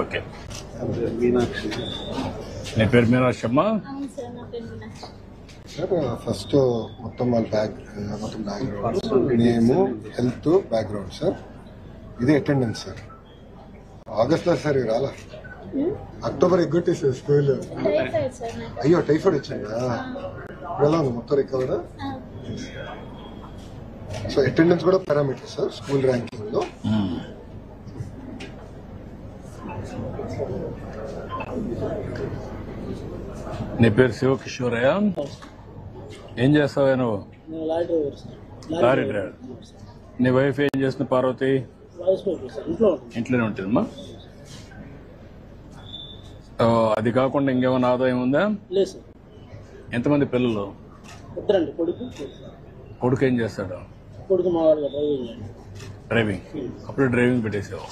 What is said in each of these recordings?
Okay. నీ పేరు మీనాక్షి అమ్మా? సార్ ఫస్ట్ మొత్తం వాళ్ళ మొత్తం బ్యాక్గ్రౌండ్ నేము హెల్త్ బ్యాక్గ్రౌండ్ సార్. ఇది అటెండెన్స్ సార్. ఆగస్ట్ లో సార్ రాలా, అక్టోబర్ ఎగ్గొట్టేసారు స్కూల్. అయ్యో టైఫాయిడ్ వచ్చిందా? ఎలా ఉంది మొత్తం రికవర్? సో అటెండెన్స్ కూడా పారామీటర్ సార్ స్కూల్ ర్యాంకింగ్ లో. నీ పేరు శివకిషోరయ్య? ఏం చేస్తావా నువ్వు? Lorry driver. నీ వైఫ్ ఏం చేస్తుంది పార్వతి? ఇంట్లోనే ఉంటుందమ్మా. అది కాకుండా ఇంకేమైనా ఆదాయం ఉందా? ఎంతమంది పిల్లలు? కొడుకు ఏం చేస్తాడు? డ్రైవింగ్. అప్పుడు డ్రైవింగ్ పెట్టేసావు.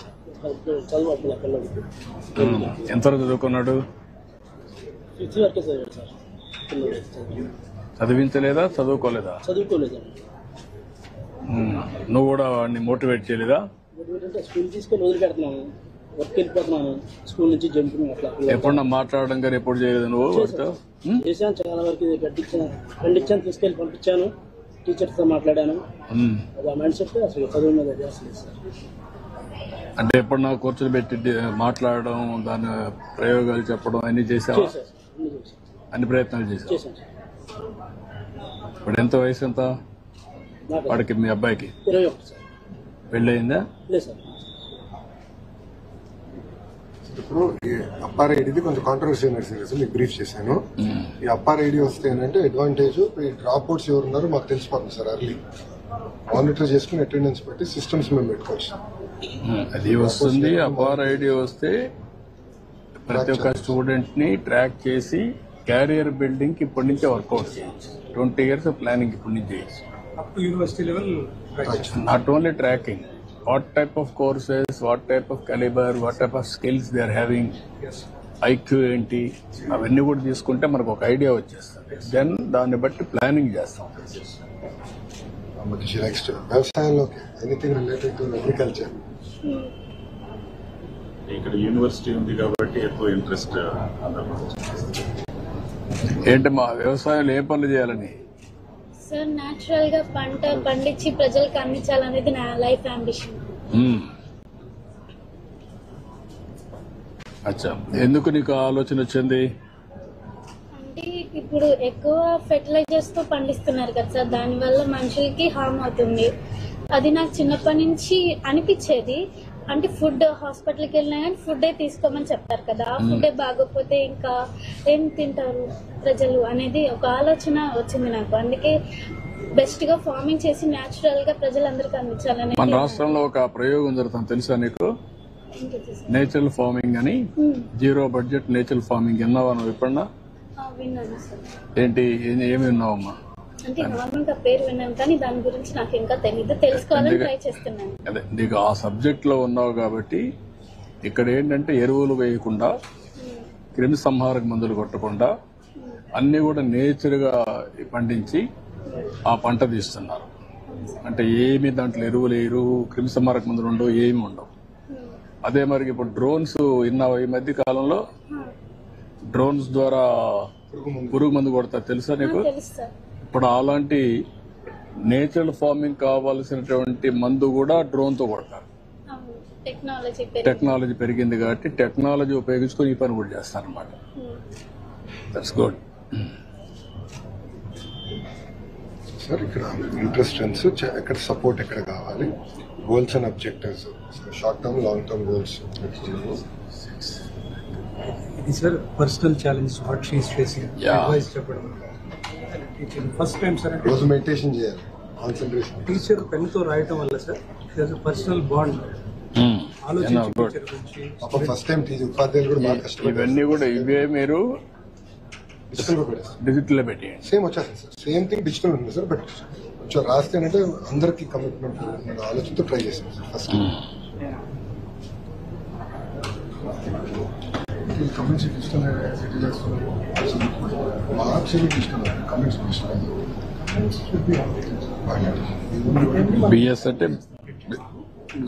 ఎంతవరకు చదువుకున్నాడు? చదివించలేదా? చదువుకోలేదా? నువ్వు కూడా వాడిని మోటివేట్ చేయలేదా? స్కూల్ తీసుకొని వదిలిపెడుతున్నాను, వర్క్ వెళ్ళిపోతున్నాను, స్కూల్ నుంచి జంపింగ్ అట్లా. ఎప్పుడన్నా మాట్లాడడం కానీ ఎప్పుడు చేయలేదు నువ్వు? చేశాను, చాలా వరకు పండించాను, తీసుకెళ్ళి పంపించాను, టీచర్స్ తో మాట్లాడాను. అది ఆ మైండ్ సెట్ అసలు చదువు మీద చేస్తలేదు సార్. అంటే ఎప్పుడన్నా కూర్చొని పెట్టి మాట్లాడడం, దాని ప్రయోగాలు చెప్పడం అన్ని చేసావా? అన్ని ప్రయత్నాలు చేశాను. ఇప్పుడు ఎంత వయసు ఎంత వాడికి, మీ అబ్బాయికి? 21 సార్. పెళ్ళయిందా? లేదు సార్. ఇప్పుడు అప్పార్ ఐడిది కొంచెం కాంట్రవర్సీ నడిచింది, మీకు బ్రీఫ్ చేశాను. ఈ అప్పార్ ఐడి వస్తే ఏంటంటే అడ్వాంటేజ్, ఈ డ్రాప్ అవుట్స్ ఎవరు ఉన్నారో మాకు తెలిసిపోతుంది సార్. అర్లీ మానిటర్ చేసుకుని అటెండెన్స్ పెట్టి సిస్టమ్స్ మేము పెట్టుకోవచ్చు. అది వస్తుంది. అప్పార్ ఐడి వస్తే ప్రతి ఒక్క స్టూడెంట్ ని ట్రాక్ చేసి క్యారియర్ బిల్డింగ్ కి ఇప్పటి నుంచే వర్కౌట్ చేయొచ్చు. 20 years ప్లానింగ్ ఇప్పటి నుంచి చేయొచ్చు. University level not only tracking, what type of courses, what type of caliber, what type of skills they are having, IQ ఏంటి, అవన్నీ కూడా తీసుకుంటే మనకు ఒక ఐడియా వచ్చేస్తుంది. దెన్ దాన్ని బట్టి ప్లానింగ్ చేస్తాం. నెక్స్ట్ వ్యవసాయంలో ఎనీథింగ్ రిలేటెడ్ టు అగ్రికల్చర్. ఇక్కడ యూనివర్సిటీ ఉంది కాబట్టి ఎక్కువ ఇంట్రెస్ట్. ఏంటి మా వ్యవసాయంలో ఏ పనులు చేయాలని? సార్ న్యాచురల్ గా పంట పండించి ప్రజలకు అందించాలనేది నా లైఫ్ అంబిషన్. అచ్చా, ఎందుకు నీకు ఆలోచన వచ్చింది? అంటే ఇప్పుడు ఎక్కువ ఫెర్టిలైజర్స్ తో పండిస్తున్నారు కదా సార్, దానివల్ల మనుషులకి హార్మ్ అవుతుంది. అది నాకు చిన్నప్పటి నుంచి అనిపించేది. అంటే ఫుడ్ హాస్పిటల్కి వెళ్ళినా కానీ ఫుడ్డే తీసుకోమని చెప్తారు కదా, ఆ ఫుడ్డే బాగోకపోతే ఇంకా ఏం తింటారు ప్రజలు అనేది ఒక ఆలోచన వచ్చింది నాకు. అందుకే బెస్ట్ గా ఫార్మింగ్ చేసి న్యాచురల్ గా ప్రజలందరికీ అందించాలని. మన రాష్ట్రంలో ఒక ప్రయోగం జరుగుతుంది, తెలుసా నీకు? నేచురల్ ఫార్మింగ్ అని, జీరో బడ్జెట్ నేచురల్ ఫార్మింగ్. విన్నావా నువ్వు ఎప్పుడన్నా? విన్నాను సార్. ఏంటి, ఏమి విన్నావమ్మా? అంటే నార్మల్ గా పేరు విన్నాను కానీ దాని గురించి నాకు ఇంకా తెలీదు, తెలుసుకోవాలని ట్రై చేస్తున్నాను. అదే నీకు ఆ సబ్జెక్ట్ లో ఉన్నావు కాబట్టి ఇక్కడ ఏంటంటే ఎరువులు వేయకుండా, క్రిమి సంహారక మందులు కొట్టకుండా అన్ని కూడా నేచర్ గా పండించి ఆ పంట తీస్తున్నారు. అంటే ఏమి దాంట్లో ఎరువులు వేయరు, క్రిమి సంహారక మందులు ఉండవు, ఏమి ఉండవు. అదే మరి ఇప్పుడు డ్రోన్స్ విన్నావు? ఈ మధ్య కాలంలో డ్రోన్స్ ద్వారా పురుగు మందు కొడతారు, తెలుసా నీకు? ఇప్పుడు అలాంటి నేచురల్ ఫార్మింగ్ కావాల్సినటువంటి మందు కూడా డ్రోన్ తో కొడతారు. టెక్నాలజీ పెరిగింది కాబట్టి టెక్నాలజీ ఉపయోగించుకొని ఈ పని కూడా చేస్తారు అనమాట. That's good. సార్ ఇక్కడ ఇంట్రెస్ట్ ఎక్కడ సపోర్ట్ ఎక్కడ కావాలి, goals and objectives, short term long term goals. ఇది sir personal challenge what she is facing, advice చెప్పడం. ఫస్ట్ టైం సార్ రోజు మెడిటేషన్ చేయాలి, కాన్సంట్రేషన్. టీచర్ పెన్ తో రాయటం వల్ల sir personal bond first time ఉపాధ్యాయులు కూడా బాగా కష్టపడి ఇవన్నీ కూడా ఇవే మీరు డిజిటల్ లో పెట్టి సేమ్ వచ్చేస్తుంది సార్. సేమ్ థింగ్ డిజిటల్ ఉంటుంది సార్, బట్ కొంచెం రాస్తే అంటే అందరికి కమిట్మెంట్ ఆలోచనతో ట్రై చేసాం sir. First comments marks comments BS అంటే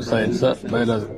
సైన్స్, బయాలజీ.